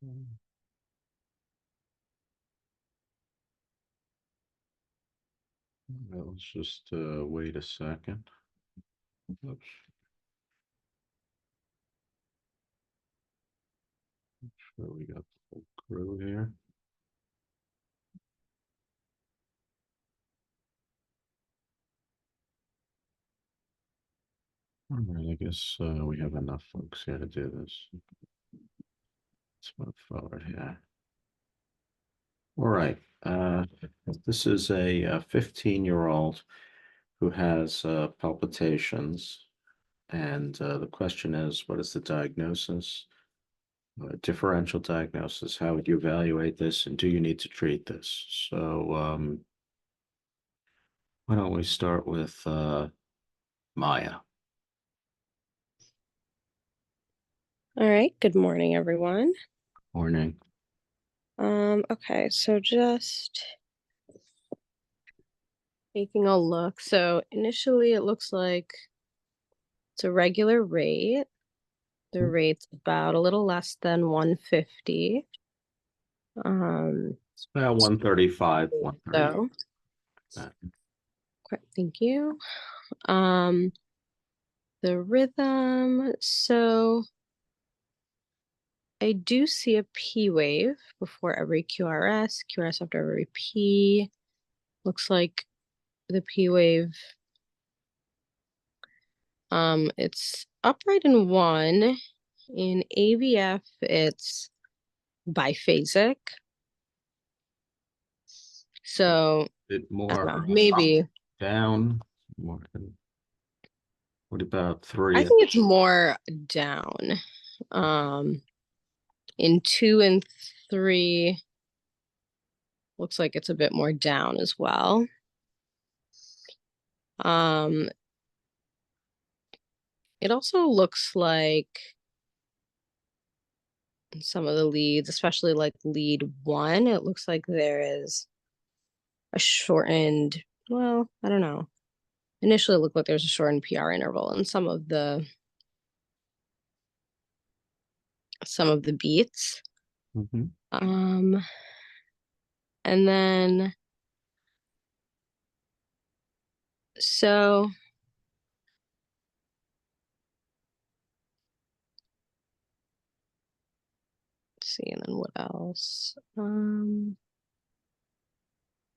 Well, let's just wait a second. Oops. Sure we got the whole crew here. All right, I guess we have enough folks here to do this. Let's move forward here. All right. This is a 15-year-old who has palpitations. And the question is, what is the diagnosis? Differential diagnosis. How would you evaluate this? And do you need to treat this? So why don't we start with Maya? All right, good morning, everyone. Morning. Okay, so just taking a look. So initially it looks like it's a regular rate. The rate's about a little less than 150. It's about 135, 130. So okay, thank you. Um, the rhythm, so I do see a P wave before every QRS, QRS after every P. Looks like the P wave, it's upright in 1. In AVF, it's biphasic. So Bit I don't more know, maybe. down. More. What about I 3 and think it's more down. Um, in 2 and 3, looks like it's a bit more down as well. Um, it also looks like some of the leads, especially like lead 1, it looks like there is a shortened, well, I don't know. Initially it looked like there's a shortened PR interval in some of the beats. Mhm. And then so let's see, and then what else? And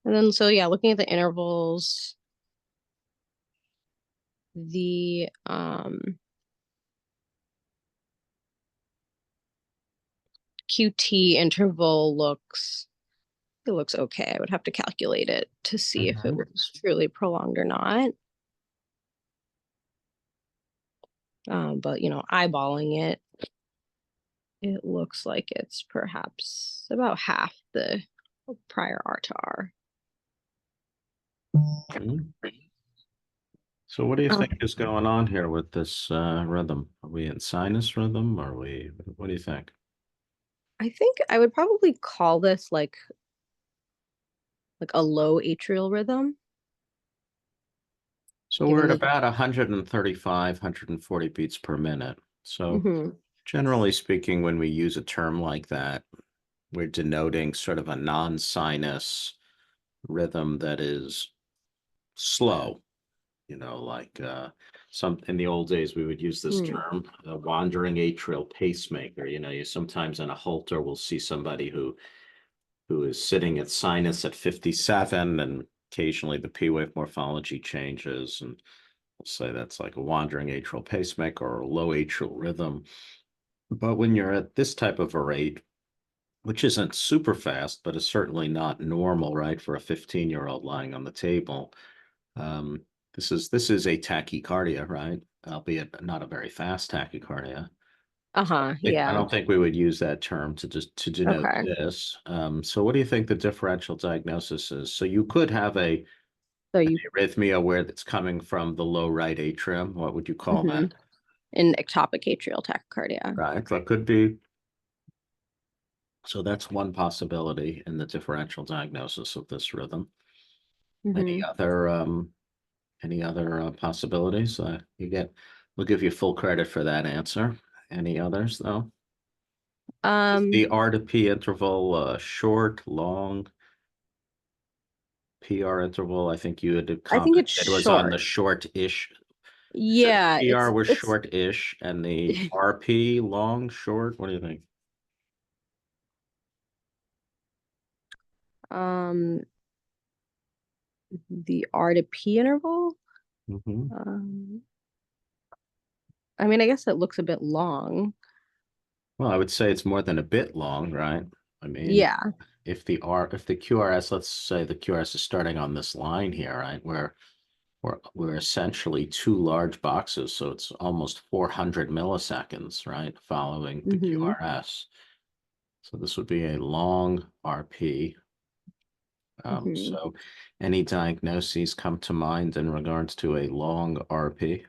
then so yeah, looking at the intervals, the QT interval looks okay. I would have to calculate it to see if it was truly prolonged or not. But eyeballing it, it looks like it's perhaps about half the prior R to R. Mhm. So what do you think is going on here with this rhythm? Are we in sinus rhythm? What do you think? I think I would probably call this like a low atrial rhythm, So we're given at that. about 135, 140 beats per minute. So Mm-hmm. generally speaking, when we use a term like that, we're denoting sort of a non-sinus rhythm that is slow. Like some in the old days, we would use this term, a wandering atrial pacemaker. You sometimes in a Holter will see somebody who is sitting at sinus at 57, and occasionally the P wave morphology changes, and we'll say that's like a wandering atrial pacemaker or a low atrial rhythm. But when you're at this type of a rate, which isn't super fast, but is certainly not normal, right, for a 15-year-old lying on the table. Um, this is a tachycardia, right? Albeit not a very fast tachycardia. Uh-huh. I Yeah. don't think we would use that term to denote Okay. this. So what do you think the differential diagnosis is? So you could have So an you arrhythmia where it's coming from the low right atrium. What would you call hmm that? in ectopic atrial tachycardia. Right. That could be. So that's one possibility in the differential diagnosis of this rhythm. Any Hmm. other possibilities? We'll give you full credit for that answer. Any others though? Is the Um, R to P interval short, long? PR interval, I think you had I think it's commented was on the short. short-ish. So the Yeah, PR was it's short-ish and the RP long, short. What do you think? um the R to P interval. Hmm. Um, I mean, I guess it looks a bit long. Well, I would say it's more than a bit long, right? I mean, Yeah. if the QRS, let's say the QRS is starting on this line here, right? Where we're essentially two large boxes, so it's almost 400 milliseconds, right? Following the Mm-hmm. QRS. So this would be a long RP. Mm-hmm. So any diagnoses come to mind in regards to a long RP?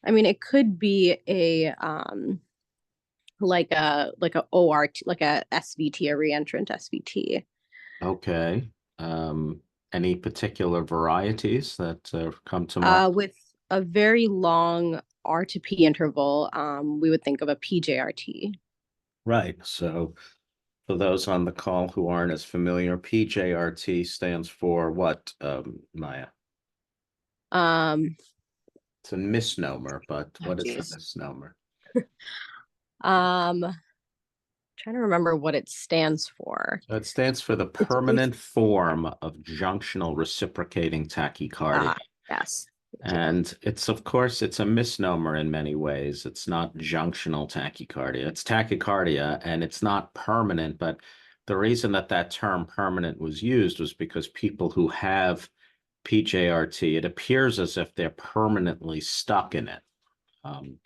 I mean, it could be a like a ORT, like a SVT, a reentrant SVT. Okay. Um, any particular varieties that come to mind? With a very long R to P interval, we would think of a PJRT. Right. So for those on the call who aren't as familiar, PJRT stands for what, Maya? Um, It's a misnomer, but oh what is the geez. misnomer? Trying to remember what it stands for. So it stands for the It's permanent form of junctional reciprocating tachycardia. yes. Thank you. And it's, of course, it's a misnomer in many ways. It's not junctional tachycardia. It's tachycardia and it's not permanent. But the reason that that term permanent was used was because people who have PJRT, it appears as if they're permanently stuck in it. Um,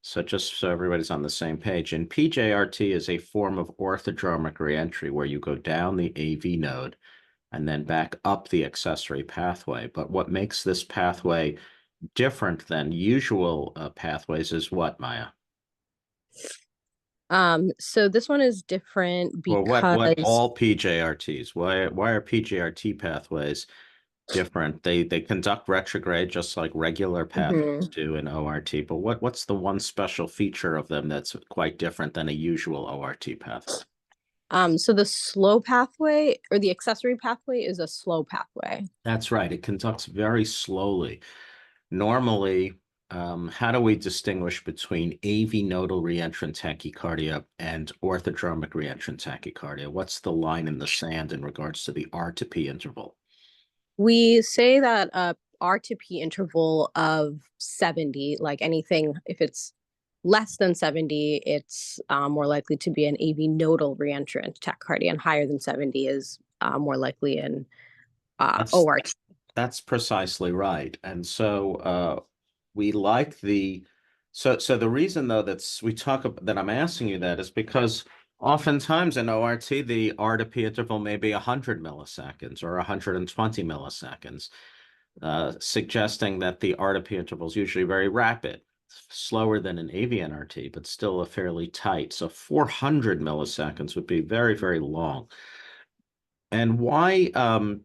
so just so everybody's on the same page, and PJRT is a form of orthodromic reentry where you go down the AV node and then back up the accessory pathway. But what makes this pathway different than usual pathways is what, Maya? So this one is different Well, because what all PJRTs? Why are PJRT pathways different? They conduct retrograde just like regular pathways mhm. do in ORT, but what's the one special feature of them that's quite different than a usual ORT pathway? So the slow pathway or the accessory pathway is a slow pathway. That's right. It conducts very slowly. Normally, how do we distinguish between AV nodal reentrant tachycardia and orthodromic reentrant tachycardia? What's the line in the sand in regards to the R to P interval? We say that a R to P interval of 70, like anything, if it's less than 70, it's more likely to be an AV nodal reentrant tachycardia, and higher than 70 is more likely an That's ORT. that's precisely right. And so we like the so the reason though that's we talk about that I'm asking you that is because oftentimes in ORT the R to P interval may be 100 milliseconds or 120 milliseconds, suggesting that the R to P interval is usually very rapid, slower than an AVNRT, but still a fairly tight. So 400 milliseconds would be very, very long. And why and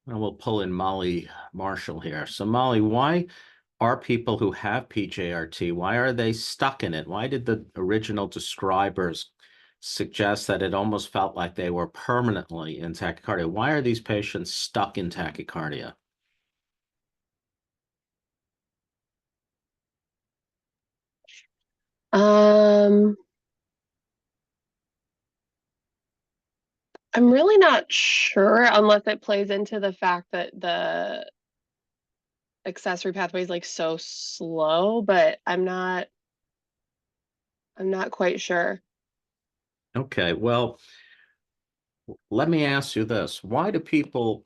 we'll pull in Molly Marshall here. So Molly, why are people who have PJRT, why are they stuck in it? Why did the original describers suggest that it almost felt like they were permanently in tachycardia? Why are these patients stuck in tachycardia? Um, I'm really not sure unless it plays into the fact that the accessory pathway is like so slow, but I'm not quite sure. Okay, well, let me ask you this. Why do people,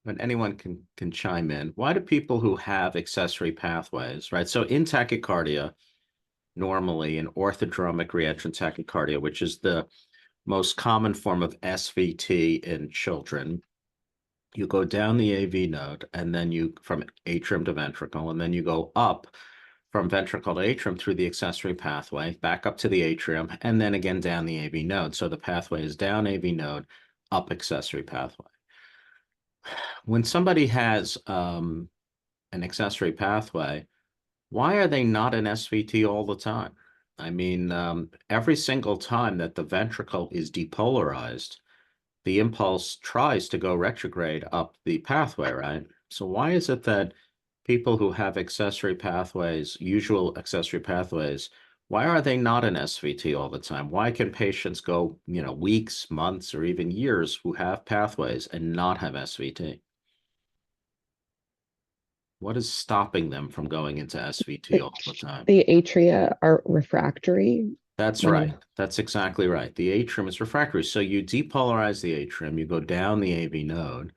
and anyone can chime in, why do people who have accessory pathways, right? So in tachycardia, normally in orthodromic reentrant tachycardia, which is the most common form of SVT in children, you go down the AV node and then you from atrium to ventricle, and then you go up from ventricle to atrium through the accessory pathway, back up to the atrium, and then again down the AV node. So the pathway is down AV node, up accessory pathway. When somebody has an accessory pathway, why are they not an SVT all the time? I mean, every single time that the ventricle is depolarized, the impulse tries to go retrograde up the pathway, right? So why is it that people who have accessory pathways, usual accessory pathways, why are they not in SVT all the time? Why can patients go, weeks, months, or even years who have pathways and not have SVT? What is stopping them from going into SVT The, all the time? the atria are refractory That's when right. you That's exactly right. The atrium is refractory. So you depolarize the atrium, you go down the AV node,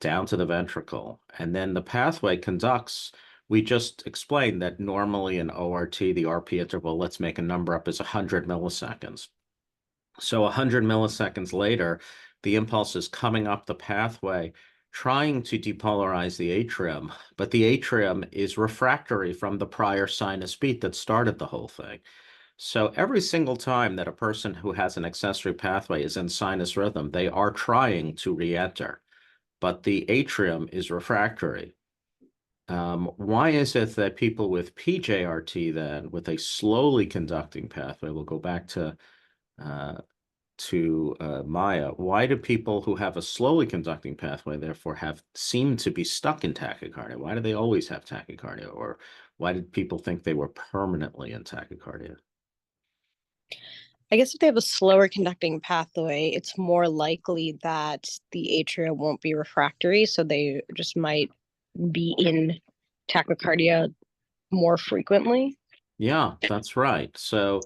down to the ventricle, and then the pathway conducts. We just explained that normally in ORT, the RP interval, let's make a number up, is 100 milliseconds. So 100 milliseconds later, the impulse is coming up the pathway, trying to depolarize the atrium, but the atrium is refractory from the prior sinus beat that started the whole thing. So every single time that a person who has an accessory pathway is in sinus rhythm, they are trying to re-enter, but the atrium is refractory. Why is it that people with PJRT then, with a slowly conducting pathway, we'll go back uh, to Maya, why do people who have a slowly conducting pathway therefore seem to be stuck in tachycardia? Why do they always have tachycardia? Or why did people think they were permanently in tachycardia? I guess if they have a slower conducting pathway, it's more likely that the atria won't be refractory, so they just might be in tachycardia more frequently. Yeah, that's right. So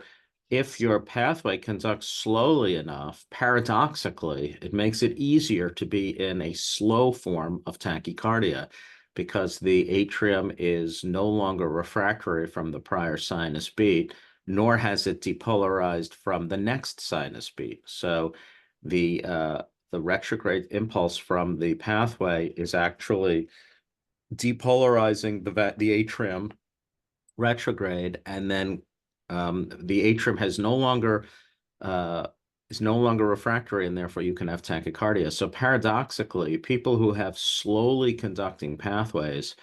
if your pathway conducts slowly enough, paradoxically, it makes it easier to be in a slow form of tachycardia because the atrium is no longer refractory from the prior sinus beat, nor has it depolarized from the next sinus beat. So the retrograde impulse from the pathway is actually depolarizing the atrium retrograde, and then the atrium uh, is no longer refractory, and therefore you can have tachycardia. So paradoxically, people who have slowly conducting pathways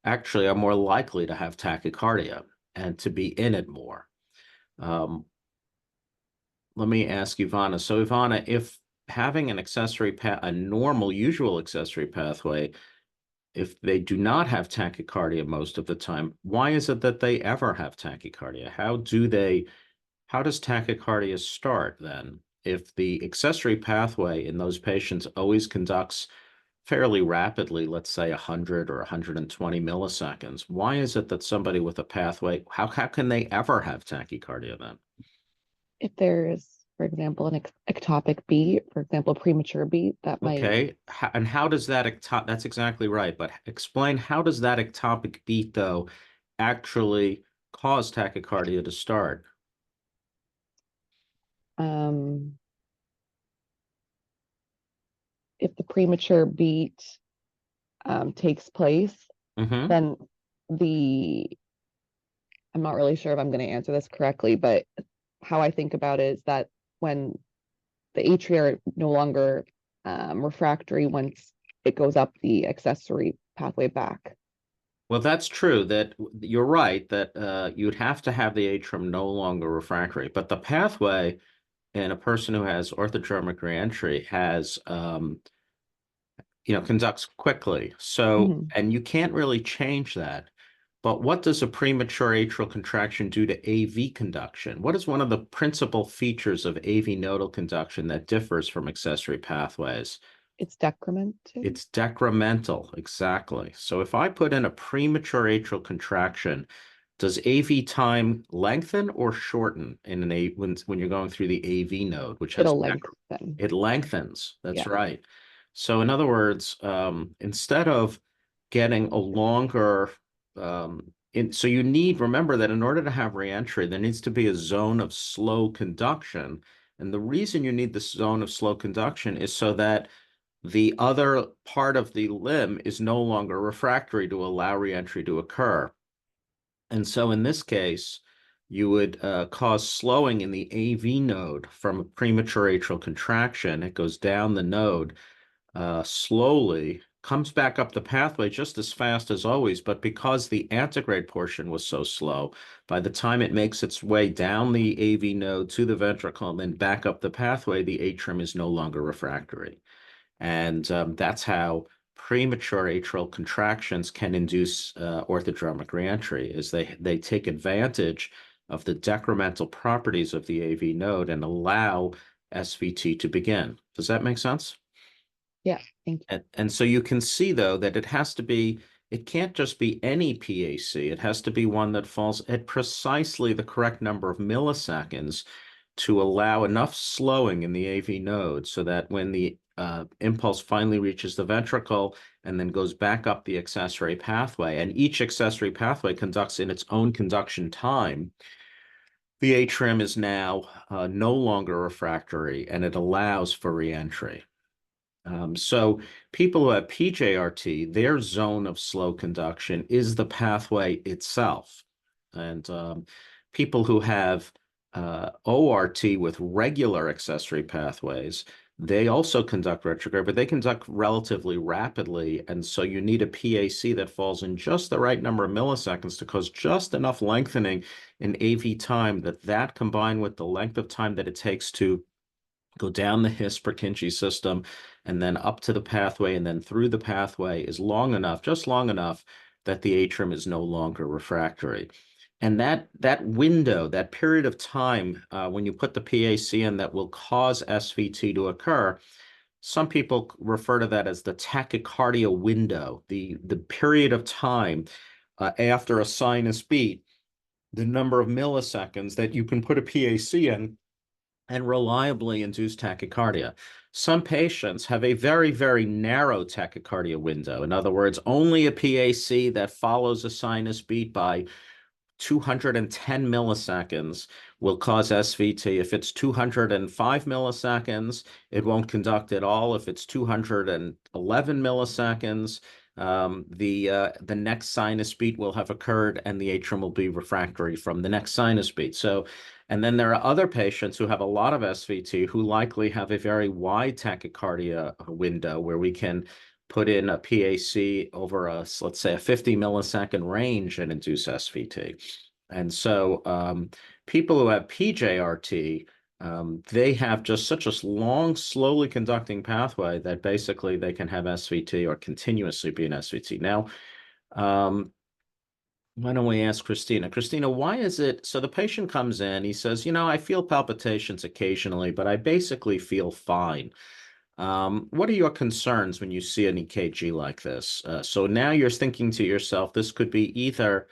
actually are more likely to have tachycardia and to be in it more. Let me ask Ivana. So Ivana, if having a normal, usual accessory pathway, if they do not have tachycardia most of the time, why is it that they ever have tachycardia? How does tachycardia start then? If the accessory pathway in those patients always conducts fairly rapidly, let's say 100 or 120 milliseconds, why is it that somebody with a pathway, how can they ever have tachycardia then? if there's, for example, an ectopic beat, for example, premature beat, that might. Okay, and how does that's exactly right, but explain, how does that ectopic beat though actually cause tachycardia to start? um if the premature beat takes place, Mm-hmm. then the I'm not really sure if I'm going to answer this correctly, but how I think about it is that when the atria are no longer refractory once it goes up the accessory pathway back. Well, that's true. That you're right that you'd have to have the atrium no longer refractory, but the pathway in a person who has orthodromic reentry has conducts quickly. So, Mhm. and you can't really change that. But what does a premature atrial contraction do to AV conduction? What is one of the principal features of AV nodal conduction that differs from accessory pathways? It's decremented. It's decremental, exactly. So if I put in a premature atrial contraction, does AV time lengthen or shorten when you're going through the AV node, which has It'll lengthen. it lengthens. That's Yeah. right. So in other words, instead of getting a longer so you remember that in order to have reentry, there needs to be a zone of slow conduction. And the reason you need this zone of slow conduction is so that the other part of the limb is no longer refractory to allow reentry to occur. And so in this case, you would cause slowing in the AV node from a premature atrial contraction. It goes down the node slowly, comes back up the pathway just as fast as always, but because the antegrade portion was so slow, by the time it makes its way down the AV node to the ventricle and then back up the pathway, the atrium is no longer refractory. And that's how premature atrial contractions can induce orthodromic reentry, is they take advantage of the decremental properties of the AV node and allow SVT to begin. Does that make sense? Yeah, thank you. And so you can see, though, that it has to be, it can't just be any PAC. It has to be one that falls at precisely the correct number of milliseconds to allow enough slowing in the AV node so that when the impulse finally reaches the ventricle and then goes back up the accessory pathway, and each accessory pathway conducts in its own conduction time, the atrium is now no longer refractory and it allows for reentry. So people who have PJRT, their zone of slow conduction is the pathway itself. And people who have ORT with regular accessory pathways, they also conduct retrograde, but they conduct relatively rapidly. And so you need a PAC that falls in just the right number of milliseconds to cause just enough lengthening in AV time that combined with the length of time that it takes to go down the His-Purkinje system and then up to the pathway and then through the pathway is long enough, just long enough, that the atrium is no longer refractory. And that window, that period of time when you put the PAC in that will cause SVT to occur, some people refer to that as the tachycardia window, the period of time after a sinus beat, the number of milliseconds that you can put a PAC in and reliably induce tachycardia. Some patients have a very, very narrow tachycardia window. In other words, only a PAC that follows a sinus beat by 210 milliseconds will cause SVT. If it's 205 milliseconds, it won't conduct at all. If it's 211 milliseconds, the next sinus beat will have occurred and the atrium will be refractory from the next sinus beat. So, and then there are other patients who have a lot of SVT who likely have a very wide tachycardia window where we can put in a PAC over let's say a 50 millisecond range and induce SVT. And so people who have PJRT, they have just such a long, slowly conducting pathway that basically they can have SVT or continuously be in SVT. Now, why don't we ask Christina? Christina, why is it, so the patient comes in, he says, I feel palpitations occasionally, but I basically feel fine. What are your concerns when you see an EKG like this? So now you're thinking to yourself, this could be either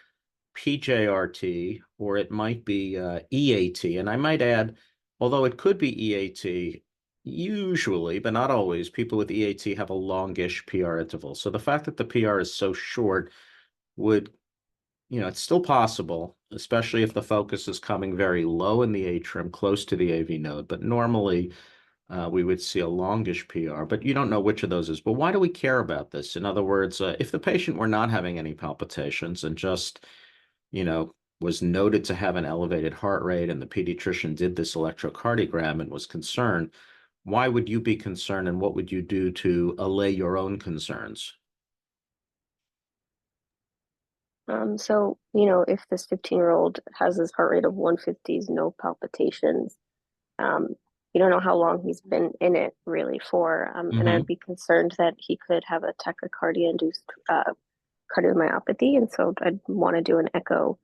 PJRT or it might be EAT. And I might add, although it could be EAT, usually, but not always, people with EAT have a longish PR interval. So the fact that the PR is so short would, it's still possible, especially if the focus is coming very low in the atrium, close to the AV node. But normally, we would see a longish PR, but you don't know which of those is. But why do we care about this? In other words, if the patient were not having any palpitations and just, was noted to have an elevated heart rate and the pediatrician did this electrocardiogram and was concerned, why would you be concerned and what would you do to allay your own concerns? So, if this 15-year-old has his heart rate of 150s, no palpitations, you don't know how long he's been in it really for. And I'd be concerned that he could have a tachycardia-induced cardiomyopathy. And so I'd want to do an echo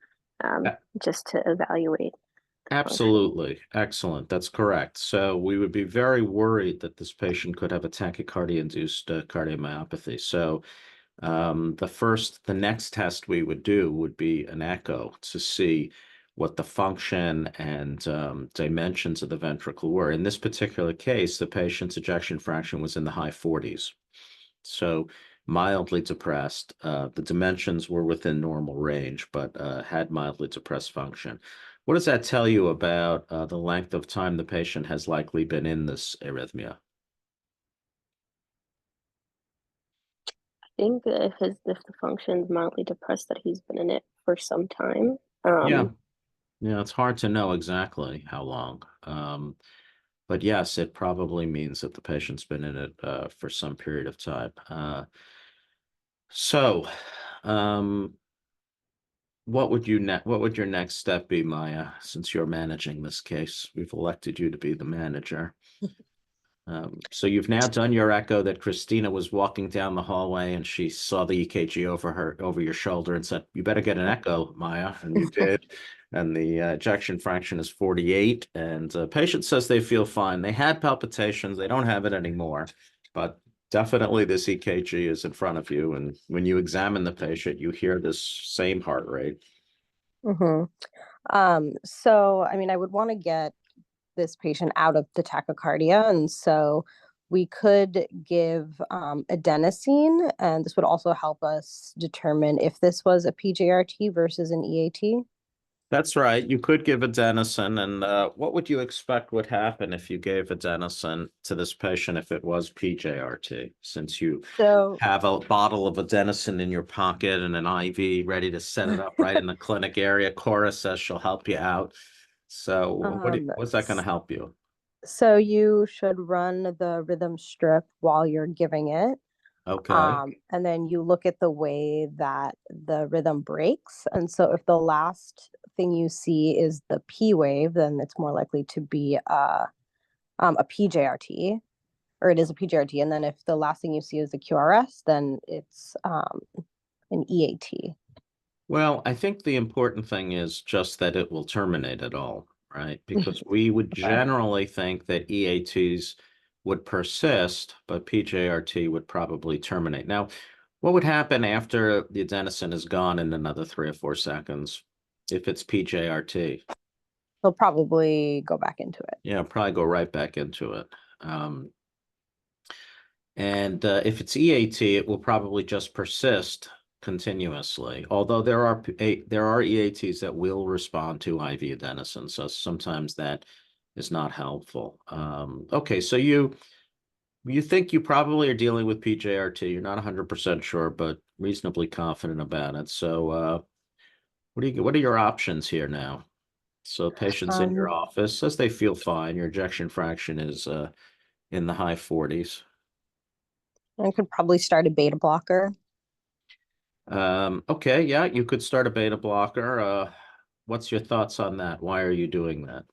just to evaluate. Absolutely. Excellent. That's correct. So we would be very worried that this patient could have a tachycardia-induced cardiomyopathy. So the next test we would do would be an echo to see what the function and dimensions of the ventricle were. In this particular case, the patient's ejection fraction was in the high 40s. So mildly depressed. The dimensions were within normal range, but had mildly depressed function. What does that tell you about the length of time the patient has likely been in this arrhythmia? I think that if the function's mildly depressed, that he's been in it for some time. Yeah, it's hard to know exactly how long. But yes, it probably means that the patient's been in it for some period of time. So, what would your next step be, Maya, since you're managing this case? We've elected you to be the manager. So you've now done your echo that Christina was walking down the hallway and she saw the EKG over your shoulder and said, "You better get an echo, Maya," and you did. And the ejection fraction is 48, and the patient says they feel fine. They had palpitations, they don't have it anymore, but definitely this EKG is in front of you. And when you examine the patient, you hear this same heart rate. So I mean, I would want to get this patient out of the tachycardia, and so we could give adenosine, and this would also help us determine if this was a PJRT versus an EAT. That's right. You could give adenosine, and what would you expect would happen if you gave adenosine to this patient if it was PJRT, since you So have a bottle of adenosine in your pocket and an IV ready to set it up right in the clinic area? Cora says she'll help you out. So what's that going to help you? so you should run the rhythm strip while you're giving it. Okay. And then you look at the way that the rhythm breaks. And so if the last thing you see is the P wave, then it's more likely to be a PJRT, or it is a PJRT. And then if the last thing you see is the QRS, then it's an EAT. Well, I think the important thing is just that it will terminate it all, right? Because we would Okay. generally think that EATs would persist, but PJRT would probably terminate. Now, what would happen after the adenosine is gone in another 3 or 4 seconds if it's PJRT? He'll probably go back into it. Yeah, probably go right back into it. And if it's EAT, it will probably just persist continuously. Although there are EATs that will respond to IV adenosine, so sometimes that is not helpful. Okay, so you think you probably are dealing with PJRT. You're not 100% sure, but reasonably confident about it. So what are your options here now? So patients in your office says they feel fine. Your ejection fraction is in the high 40s. I could probably start a beta blocker. Okay, yeah, you could start a beta blocker. What's your thoughts on that? Why are you doing that?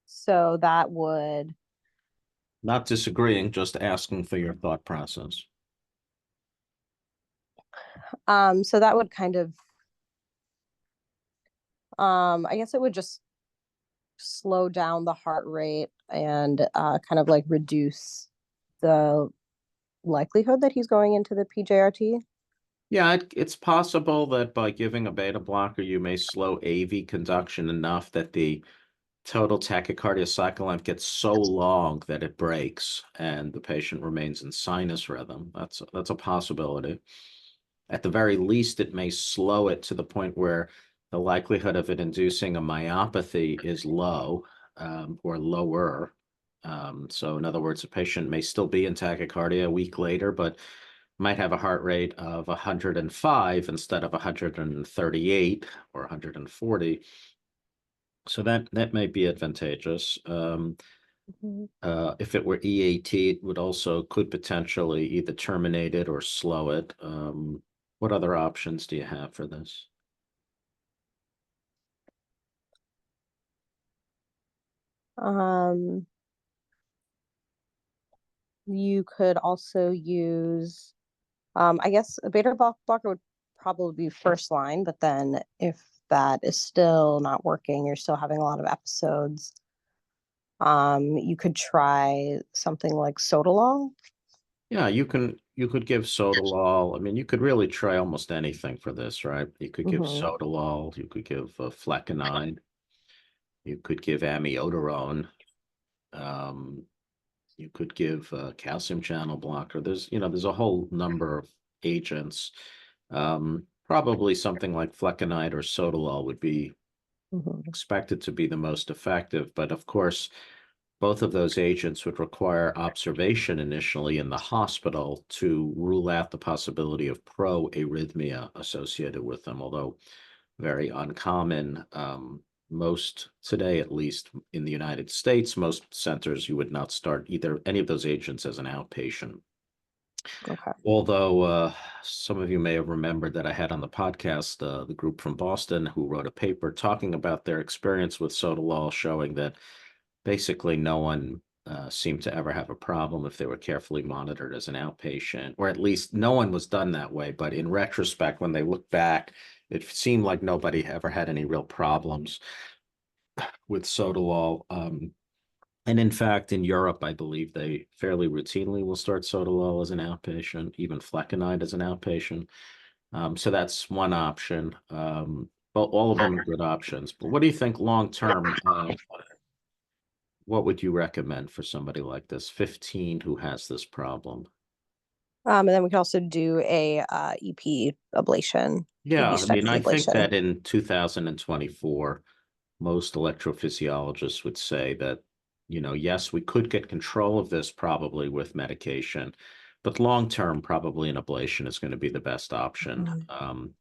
So that would Not disagreeing, just asking for your thought process. so that would kind of I guess it would just slow down the heart rate and kind of like reduce the likelihood that he's going into the PJRT. Yeah, it's possible that by giving a beta blocker, you may slow AV conduction enough that the total tachycardia cycle length gets so long that it breaks and the patient remains in sinus rhythm. That's a possibility. At the very least, it may slow it to the point where the likelihood of it inducing a myopathy is low, or lower. So in other words, a patient may still be in tachycardia a week later, but might have a heart rate of 105 instead of 138 or 140. So that may be advantageous. If it were EAT, it would also could potentially either terminate it or slow it. What other options do you have for this? You could also use, I guess a beta blocker would probably be first line, but then if that is still not working, you're still having a lot of episodes, you could try something like Sotalol. Yeah, you could give Sotalol. I mean, you could really try almost anything for this, right? You could give Sotalol, you could give flecainide, you could give amiodarone, you could give calcium channel blocker. There's a whole number of agents. Probably something like flecainide or Sotalol would be expected to be the most effective, but of course, both of those agents would require observation initially in the hospital to rule out the possibility of proarrhythmia associated with them, although very uncommon. most today, at least in the United States, most centers, you would not start either any of those agents as an outpatient. Okay. Although some of you may have remembered that I had on the podcast the group from Boston who wrote a paper talking about their experience with sotalol, showing that basically no one seemed to ever have a problem if they were carefully monitored as an outpatient, or at least no one was done that way. But in retrospect, when they look back, it seemed like nobody ever had any real problems with sotalol. And in fact, in Europe, I believe they fairly routinely will start sotalol as an outpatient, even flecainide as an outpatient. So that's one option. But all of them are good options. But what do you think long term? What would you recommend for somebody like this, 15, who has this problem? And then we can also do a EP ablation. Yeah, I mean, I think ablation. that in 2024, most electrophysiologists would say that, yes, we could get control of this probably with medication, but long term, probably an ablation is going to be the best option.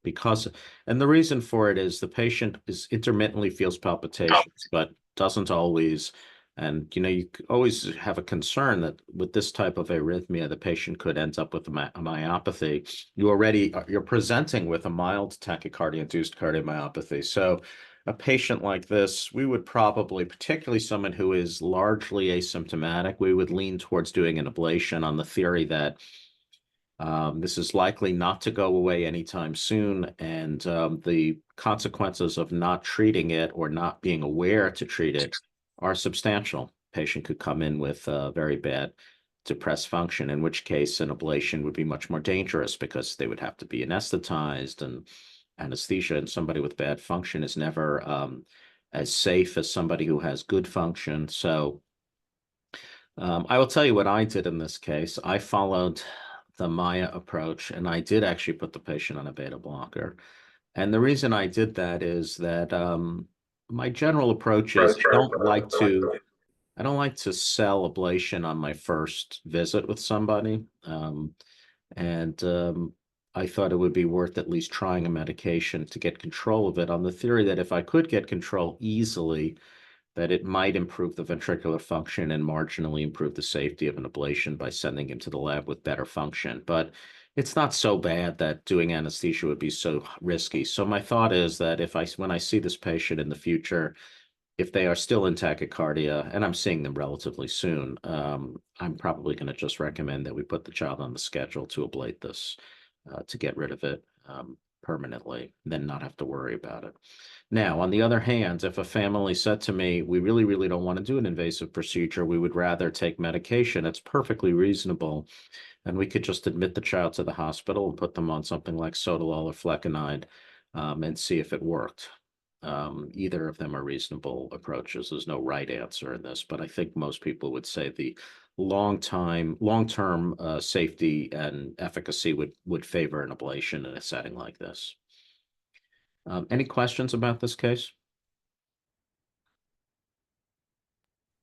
Because, and the reason for it is the patient is intermittently feels palpitations, but doesn't always. And, you always have a concern that with this type of arrhythmia, the patient could end up with a myopathy. You're presenting with a mild tachycardia-induced cardiomyopathy. So a patient like this, we would probably, particularly someone who is largely asymptomatic, we would lean towards doing an ablation on the theory that this is likely not to go away anytime soon, and the consequences of not treating it or not being aware to treat it are substantial. Patient could come in with very bad depressed function, in which case an ablation would be much more dangerous because they would have to be anesthetized, and anesthesia in somebody with bad function is never as safe as somebody who has good function. So I will tell you what I did in this case. I followed the Maya approach, and I did actually put the patient on a beta blocker. And the reason I did that is that my general approach is I don't like to sell ablation on my first visit with somebody. And I thought it would be worth at least trying a medication to get control of it, on the theory that if I could get control easily, that it might improve the ventricular function and marginally improve the safety of an ablation by sending him to the lab with better function. But it's not so bad that doing anesthesia would be so risky. So my thought is that when I see this patient in the future, if they are still in tachycardia, and I'm seeing them relatively soon, I'm probably going to just recommend that we put the child on the schedule to ablate this, to get rid of it permanently, then not have to worry about it. Now, on the other hand, if a family said to me, we really, really don't want to do an invasive procedure, we would rather take medication, it's perfectly reasonable. And we could just admit the child to the hospital and put them on something like sotalol or flecainide, and see if it worked. Either of them are reasonable approaches. There's no right answer in this, but I think most people would say the long-term safety and efficacy would favor an ablation in a setting like this. Any questions about this case?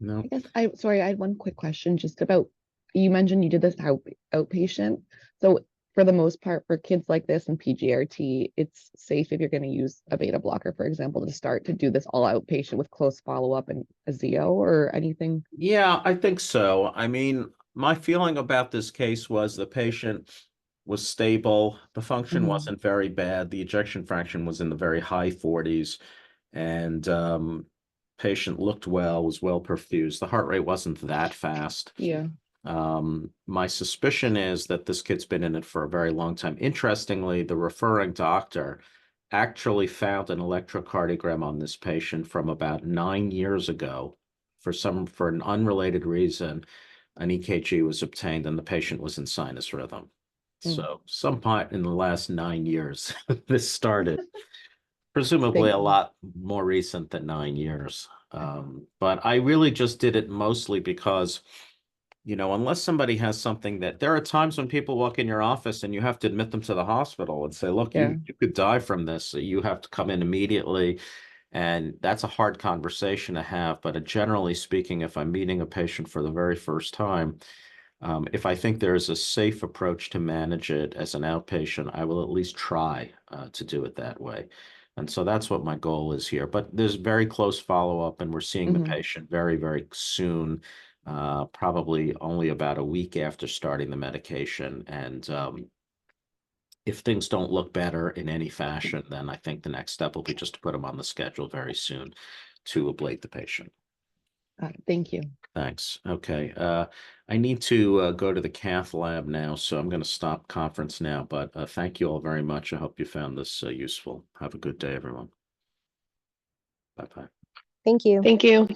No. I guess I had one quick question just about, you mentioned you did this outpatient. So for the most part, for kids like this in PGRT, it's safe if you're going to use a beta blocker, for example, to do this all outpatient with close follow-up and a ZO or anything? Yeah, I think so. I mean, my feeling about this case was the patient was stable. The function wasn't very bad. The ejection fraction was in the very high 40s, and patient looked well, was well perfused. The heart rate wasn't that fast. Yeah. My suspicion is that this kid's been in it for a very long time. Interestingly, the referring doctor actually found an electrocardiogram on this patient from about 9 years ago. For an unrelated reason, an EKG was obtained and the patient was in sinus rhythm. So some point in the last 9 years, this started. Presumably a lot more recent than 9 years. But I really just did it mostly because, unless somebody has something that there are times when people walk in your office and you have to admit them to the hospital and say, look, you could die from this. So you have to come in immediately. And that's a hard conversation to have. But generally speaking, if I'm meeting a patient for the very first time, if I think there is a safe approach to manage it as an outpatient, I will at least try to do it that way. And so that's what my goal is here. But there's very close follow-up, and we're seeing the Mhm. patient very, very soon, probably only about a week after starting the medication. And if things don't look better in any fashion, then I think the next step will be just to put them on the schedule very soon to ablate the patient. Thank you. Thanks. Okay. I need to go to the cath lab now, so I'm going to stop conference now. But thank you all very much. I hope you found this useful. Have a good day, everyone. Bye-bye. Thank you. Thank you.